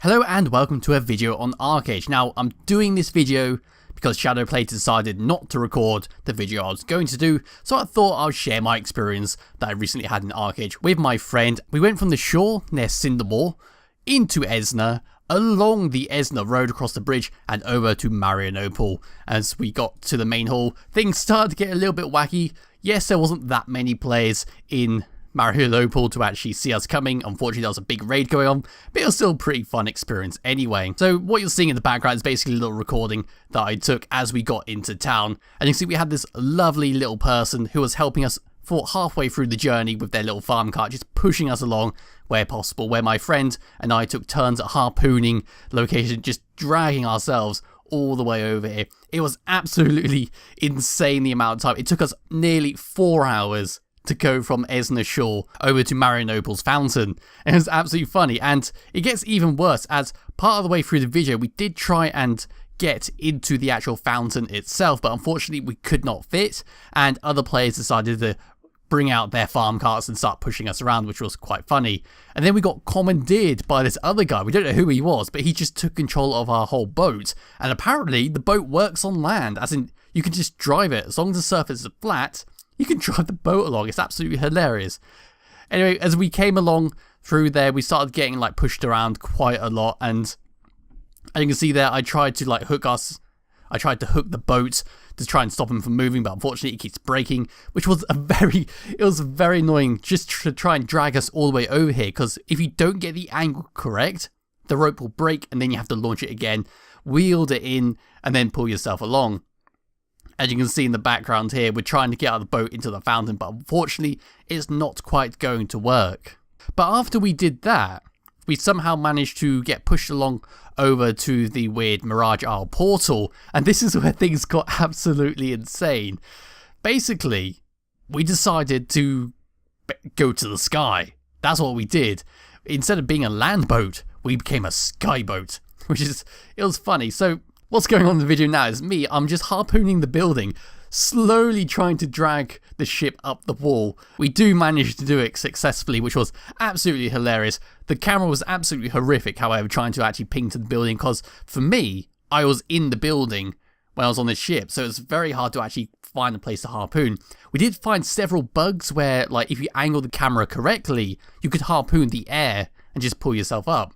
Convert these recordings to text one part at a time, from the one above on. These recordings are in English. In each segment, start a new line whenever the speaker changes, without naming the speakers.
Hello and welcome to a video on ArcheAge. Now, I'm doing this video because Shadowplay decided not to record the video I was going to do, so I thought I'll share my experience that I recently had in ArcheAge with my friend. We went from the shore near Cindermore into Esna, along the Esna road across the bridge and over to Marianople. As we got to the main hall, things started to get a little bit wacky. Yes, there wasn't that many players in Marianople to actually see us coming. Unfortunately, there was a big raid going on, but it was still a pretty fun experience anyway. So what you're seeing in the background is basically a little recording that I took as we got into town. And you can see we had this lovely little person who was helping us for halfway through the journey with their little farm cart, just pushing us along where possible, where my friend and I took turns at harpooning location, just dragging ourselves all the way over here. It was absolutely insane the amount of time. It took us nearly 4 hours to go from Esna Shore over to Marianople's fountain. It was absolutely funny, and it gets even worse as part of the way through the video we did try and get into the actual fountain itself, but unfortunately we could not fit, and other players decided to bring out their farm carts and start pushing us around, which was quite funny. And then we got commandeered by this other guy. We don't know who he was, but he just took control of our whole boat, and apparently the boat works on land, as in you can just drive it as long as the surface is flat. You can drive the boat along. It's absolutely hilarious. Anyway, as we came along through there, we started getting like pushed around quite a lot, and as you can see there, I tried to hook the boat to try and stop him from moving, but unfortunately it keeps breaking, which was it was very annoying just to try and drag us all the way over here, because if you don't get the angle correct, the rope will break and then you have to launch it again, wield it in, and then pull yourself along. As you can see in the background here, we're trying to get out of the boat into the fountain, but unfortunately, it's not quite going to work. But after we did that, we somehow managed to get pushed along over to the weird Mirage Isle portal, and this is where things got absolutely insane. Basically, we decided to go to the sky. That's what we did. Instead of being a land boat, we became a sky boat, it was funny. So what's going on in the video now is I'm just harpooning the building, slowly trying to drag the ship up the wall. We do manage to do it successfully, which was absolutely hilarious. The camera was absolutely horrific, however, trying to actually ping to the building, because for me, I was in the building when I was on the ship, so it's very hard to actually find a place to harpoon. We did find several bugs where, if you angle the camera correctly, you could harpoon the air and just pull yourself up.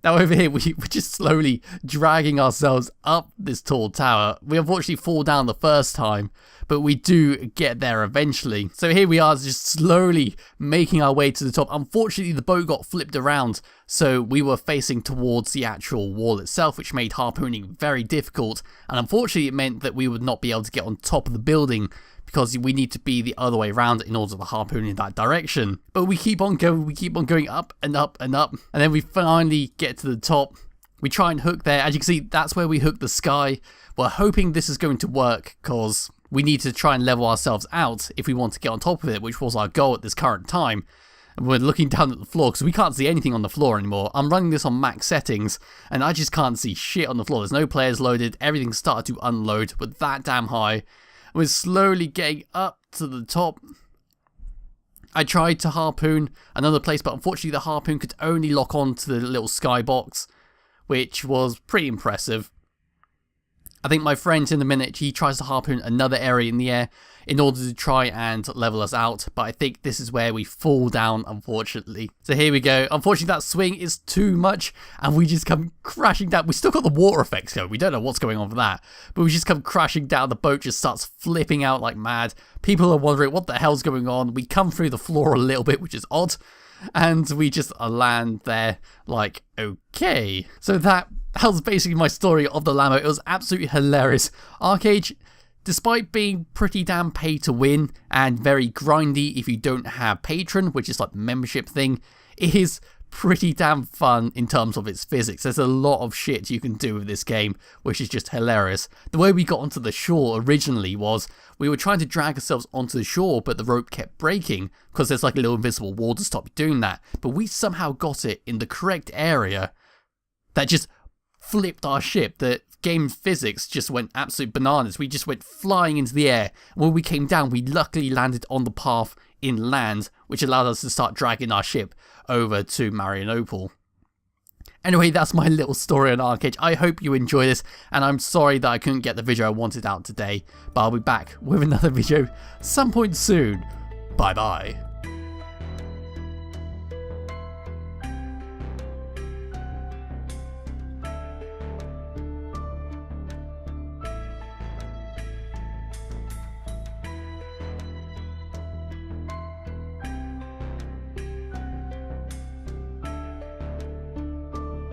Now over here, we're just slowly dragging ourselves up this tall tower. We unfortunately fall down the first time, but we do get there eventually. So here we are, just slowly making our way to the top. Unfortunately, the boat got flipped around, so we were facing towards the actual wall itself, which made harpooning very difficult. And unfortunately, it meant that we would not be able to get on top of the building, because we need to be the other way around in order to harpoon in that direction. But we keep on going up and up and up, and then we finally get to the top. We try and hook there. As you can see, that's where we hook the sky. We're hoping this is going to work, because we need to try and level ourselves out if we want to get on top of it, which was our goal at this current time. And we're looking down at the floor, because we can't see anything on the floor anymore. I'm running this on max settings, and I just can't see shit on the floor. There's no players loaded. Everything started to unload. We're that damn high. We're slowly getting up to the top. I tried to harpoon another place, but unfortunately the harpoon could only lock on to the little skybox, which was pretty impressive. I think my friend in a minute, he tries to harpoon another area in the air in order to try and level us out, but I think this is where we fall down, unfortunately. So here we go. Unfortunately, that swing is too much, and we just come crashing down. We still got the water effects going. We don't know what's going on with that, but we just come crashing down. The boat just starts flipping out like mad. People are wondering what the hell's going on. We come through the floor a little bit, which is odd, and we just land there like, okay. So that was basically my story of the Lambo. It was absolutely hilarious. ArcheAge, despite being pretty damn pay to win and very grindy if you don't have Patron, which is like the membership thing, it is pretty damn fun in terms of its physics. There's a lot of shit you can do with this game, which is just hilarious. The way we got onto the shore originally was we were trying to drag ourselves onto the shore, but the rope kept breaking because there's like a little invisible wall to stop you doing that. But we somehow got it in the correct area that just flipped our ship. The game physics just went absolute bananas. We just went flying into the air. When we came down, we luckily landed on the path inland, which allowed us to start dragging our ship over to Marianople. Anyway, that's my little story on ArcheAge. I hope you enjoy this, and I'm sorry that I couldn't get the video I wanted out today, but I'll be back with another video some point soon. Bye bye.